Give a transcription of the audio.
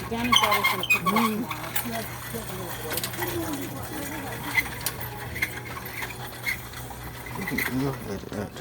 Danny thought he was going to pick it up Look at that.